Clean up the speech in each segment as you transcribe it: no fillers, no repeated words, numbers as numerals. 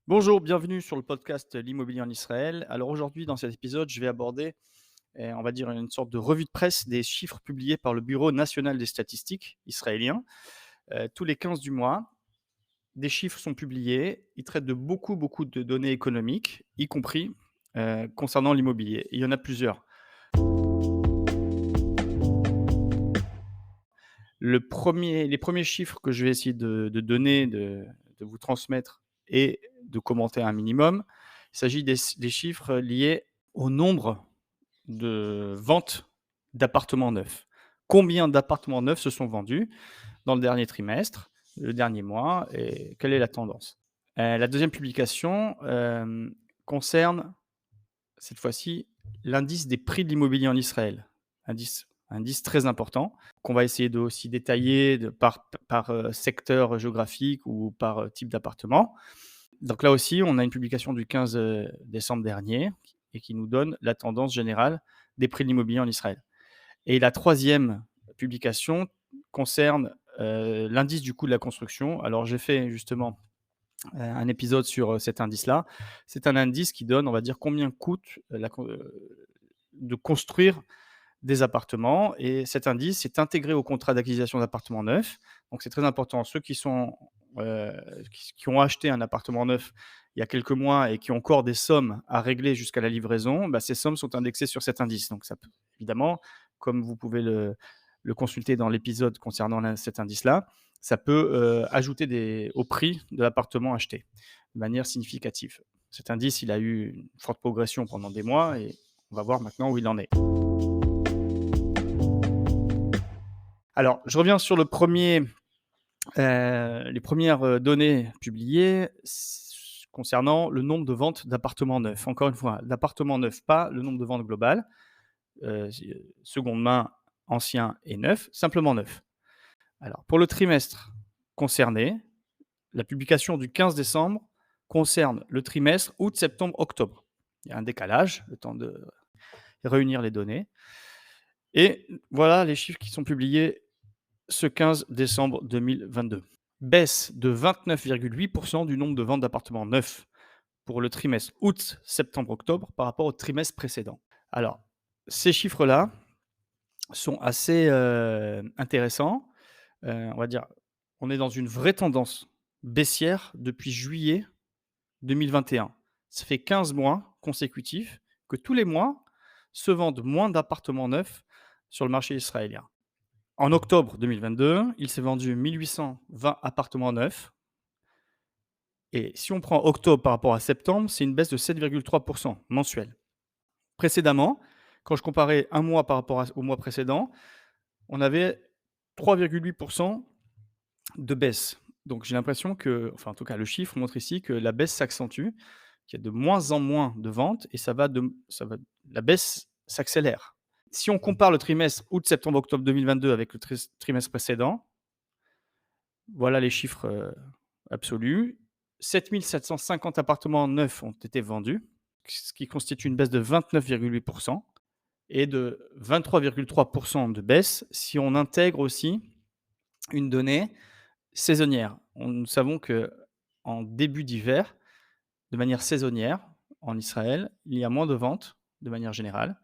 Bonjour, bienvenue sur le podcast L'immobilier en Israël. Alors aujourd'hui, dans cet épisode, je vais aborder, on va dire, une sorte de revue de presse des chiffres publiés par le Bureau national des statistiques israélien. Tous les 15 du mois, des chiffres sont publiés. Ils traitent de beaucoup de données économiques, y compris concernant l'immobilier. Il y en a plusieurs. Les premiers chiffres que je vais essayer de donner, de vous transmettre et de commenter un minimum, il s'agit des chiffres liés au nombre de ventes d'appartements neufs. Combien d'appartements neufs se sont vendus dans le dernier trimestre, le dernier mois, et quelle est la tendance? La deuxième publication, concerne cette fois-ci l'indice des prix de l'immobilier en Israël. Indice très important qu'on va essayer de aussi détailler par secteur géographique ou par, type d'appartement. Donc là aussi, on a une publication du 15, décembre dernier et qui nous donne la tendance générale des prix de l'immobilier en Israël. Et la troisième publication concerne, l'indice du coût de la construction. Alors j'ai fait justement, un épisode sur, cet indice-là. C'est un indice qui donne, on va dire, combien coûte, de construire des appartements, et cet indice est intégré au contrat d'acquisition d'appartements neufs. Donc c'est très important. Ceux heu, qui ont acheté un appartement neuf il y a quelques mois et qui ont encore des sommes à régler jusqu'à la livraison, bah, ces sommes sont indexées sur cet indice. Donc ça peut évidemment, comme vous pouvez le consulter dans l'épisode concernant cet indice-là, ça peut, ajouter au prix de l'appartement acheté de manière significative. Cet indice, il a eu une forte progression pendant des mois et on va voir maintenant où il en est. Alors, je reviens sur les premières données publiées concernant le nombre de ventes d'appartements neufs. Encore une fois, d'appartements neufs, pas le nombre de ventes globales, seconde main, ancien et neuf, simplement neuf. Alors, pour le trimestre concerné, la publication du 15 décembre concerne le trimestre août, septembre, octobre. Il y a un décalage, le temps de réunir les données. Et voilà les chiffres qui sont publiés ce 15 décembre 2022. Baisse de 29,8% du nombre de ventes d'appartements neufs pour le trimestre août, septembre, octobre par rapport au trimestre précédent. Alors, ces chiffres-là sont assez intéressants. On va dire, on est dans une vraie tendance baissière depuis juillet 2021. Ça fait 15 mois consécutifs que tous les mois se vendent moins d'appartements neufs sur le marché israélien. En octobre 2022, il s'est vendu 1 820 appartements neufs, et si on prend octobre par rapport à septembre, c'est une baisse de 7,3% mensuelle. Précédemment, quand je comparais un mois par rapport au mois précédent, on avait 3,8% de baisse. Donc j'ai l'impression que, enfin en tout cas le chiffre montre ici que la baisse s'accentue, qu'il y a de moins en moins de ventes et la baisse s'accélère. Si on compare le trimestre août, septembre, octobre 2022 avec le trimestre précédent, voilà les chiffres, absolus. 7 750 appartements neufs ont été vendus, ce qui constitue une baisse de 29,8% et de 23,3% de baisse si on intègre aussi une donnée saisonnière. Nous savons qu'en début d'hiver, de manière saisonnière, en Israël, il y a moins de ventes de manière générale,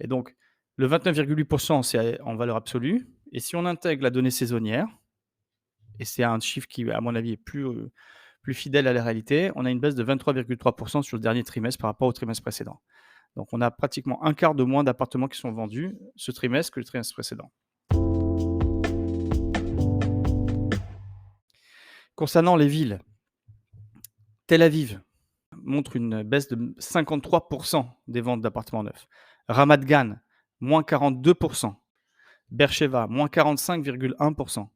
et donc le 29,8%, c'est en valeur absolue, et si on intègre la donnée saisonnière, et c'est un chiffre qui, à mon avis, est plus fidèle à la réalité, on a une baisse de 23,3% sur le dernier trimestre par rapport au trimestre précédent. Donc on a pratiquement un quart de moins d'appartements qui sont vendus ce trimestre que le trimestre précédent. Concernant les villes, Tel Aviv montre une baisse de 53% des ventes d'appartements neufs. Ramat Gan, moins 42%. Beersheva, moins 45,1%.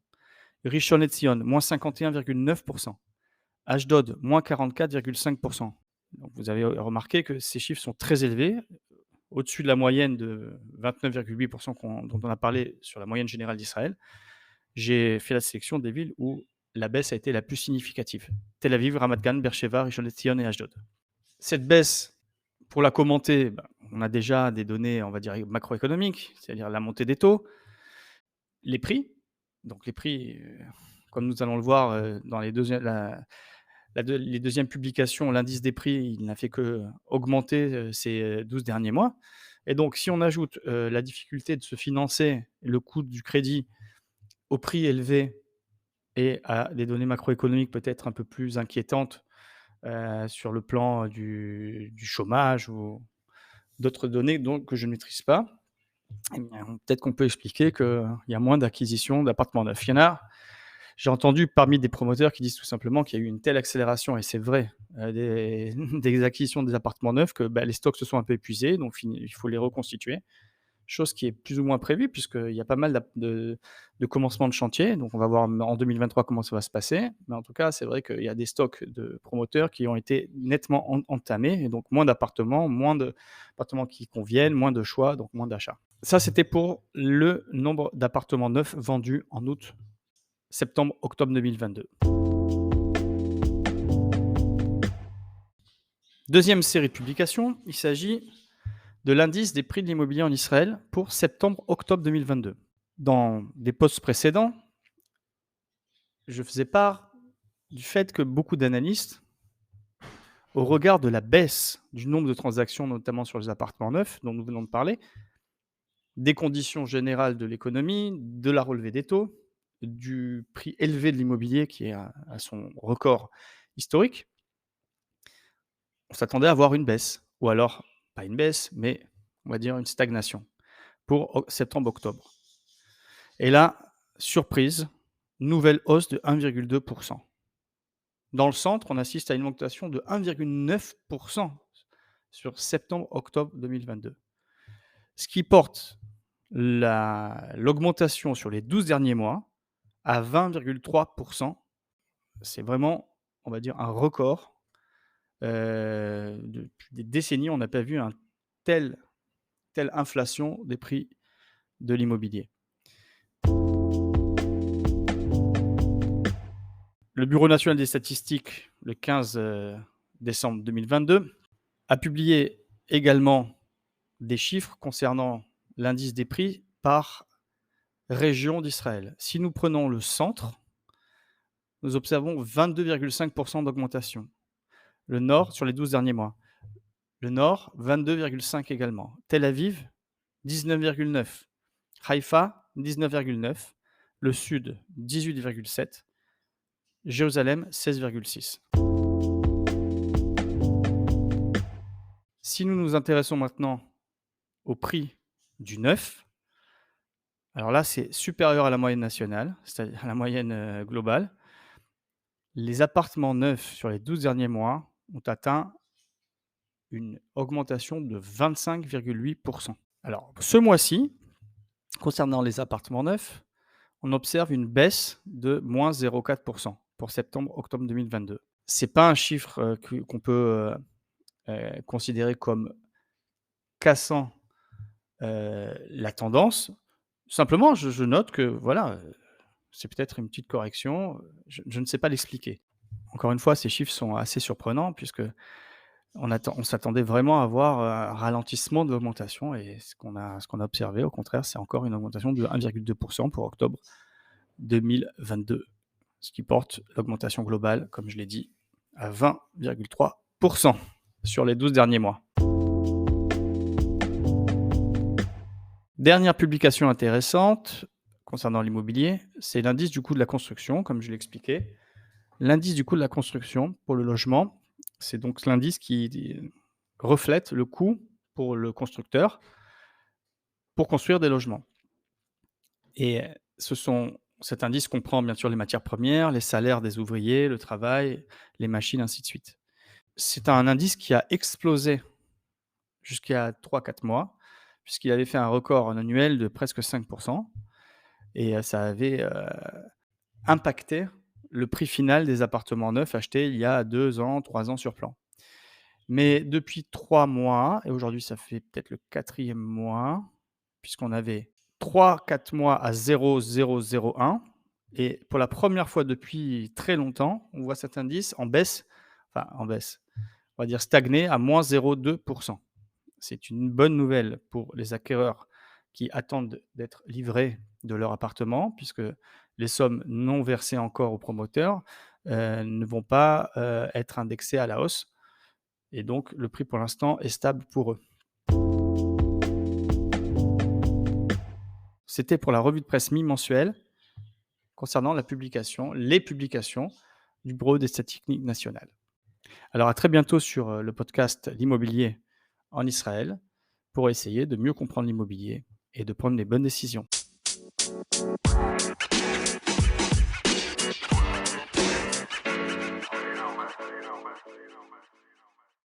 Rishon LeZion, moins 51,9%. Ashdod, moins 44,5%. Donc vous avez remarqué que ces chiffres sont très élevés, au-dessus de la moyenne de 29,8% dont on a parlé sur la moyenne générale d'Israël. J'ai fait la sélection des villes où la baisse a été la plus significative. Tel Aviv, Ramat Gan, Beersheva, Rishon LeZion et Ashdod. Cette baisse, pour la commenter, on a déjà des données, on va dire, macroéconomiques, c'est-à-dire la montée des taux, les prix. Donc les prix, comme nous allons le voir, dans les deuxièmes publications, l'indice des prix, il n'a fait qu'augmenter, ces, 12 derniers mois et donc si on ajoute, la difficulté de se financer, le coût du crédit aux prix élevés et à des données macroéconomiques peut-être un peu plus inquiétantes, sur le plan du chômage ou d'autres données donc que je ne maîtrise pas, eh bien, peut-être qu'on peut expliquer qu'il y a moins d'acquisition d'appartements neufs. Il y en a J'ai entendu parmi des promoteurs qui disent tout simplement qu'il y a eu une telle accélération et c'est vrai, des des acquisitions des appartements neufs que, bah, les stocks se sont un peu épuisés, donc il faut les reconstituer. Chose qui est plus ou moins prévue puisqu'il y a pas mal de commencements de chantier, donc on va voir en 2023 comment ça va se passer. Mais en tout cas, c'est vrai qu'il y a des stocks de promoteurs qui ont été nettement entamés et donc moins d'appartements qui conviennent, moins de choix, donc moins d'achats. Ça, c'était pour le nombre d'appartements neufs vendus en août, septembre, octobre 2022. Deuxième série de publications, il s'agit de l'indice des prix de l'immobilier en Israël pour septembre-octobre 2022. Dans des posts précédents, je faisais part du fait que beaucoup d'analystes, au regard de la baisse du nombre de transactions, notamment sur les appartements neufs dont nous venons de parler, des conditions générales de l'économie, de la relevée des taux, du prix élevé de l'immobilier qui est à son record historique, on s'attendait à voir une baisse ou alors pas une baisse, mais on va dire une stagnation pour septembre-octobre. Et là, surprise, nouvelle hausse de 1,2. Dans le centre, on assiste à une augmentation de 1,9 sur septembre-octobre 2022. Ce qui porte l'augmentation sur les 12 derniers mois à 20,3. C'est vraiment, on va dire, un record. Depuis des décennies, on n'a pas vu telle telle inflation des prix de l'immobilier. Le Bureau national des statistiques, le 15 décembre 2022, a publié également des chiffres concernant l'indice des prix par région d'Israël. Si nous prenons le centre, nous observons 22,5 d'augmentation. Le nord, sur les 12 derniers mois. Le nord, 22,5 également. Tel Aviv, 19,9. Haïfa, 19,9. Le sud, 18,7. Jérusalem, 16,6. Si nous nous intéressons maintenant au prix du neuf, alors là, c'est supérieur à la moyenne nationale, c'est-à-dire à la moyenne, globale. Les appartements neufs sur les 12 derniers mois ont atteint une augmentation de 25,8. Alors ce mois-ci, concernant les appartements neufs, on observe une baisse de -0,4 pour septembre-octobre 2022. C'est pas un chiffre, qu'on peut, considérer comme cassant, la tendance. Simplement, je note que voilà, c'est peut-être une petite correction, je ne sais pas l'expliquer. Encore une fois, ces chiffres sont assez surprenants puisque on s'attendait vraiment à voir, un ralentissement de l'augmentation et ce qu'on a observé au contraire, c'est encore une augmentation de 1,2 pour octobre 2022. Ce qui porte l'augmentation globale, comme je l'ai dit, à 20,3 sur les 12 derniers mois. Dernière publication intéressante concernant l'immobilier, c'est l'indice du coût de la construction, comme je l'expliquais. L'indice du coût de la construction pour le logement, c'est donc l'indice qui reflète le coût pour le constructeur pour construire des logements. Et cet indice comprend bien sûr les matières premières, les salaires des ouvriers, le travail, les machines, ainsi de suite. C'est un indice qui a explosé jusqu'à 3-4 mois, puisqu'il avait fait un record en annuel de presque 5 et ça avait, impacté le prix final des appartements neufs achetés il y a 2 ans, 3 ans sur plan. Mais depuis 3 mois et aujourd'hui ça fait peut-être le 4e mois, puisqu'on avait 3-4 mois à 0,001 et pour la première fois depuis très longtemps, on voit cet indice en baisse, enfin en baisse, on va dire stagner à -0,2 C'est une bonne nouvelle pour les acquéreurs qui attendent d'être livrés de leur appartement, puisque les sommes non versées encore aux promoteurs, ne vont pas, être indexées à la hausse et donc le prix pour l'instant est stable pour eux. C'était pour la revue de presse mi-mensuelle concernant les publications du Bureau des statistiques nationales. Alors à très bientôt sur, le podcast L'immobilier en Israël, pour essayer de mieux comprendre l'immobilier et de prendre les bonnes décisions.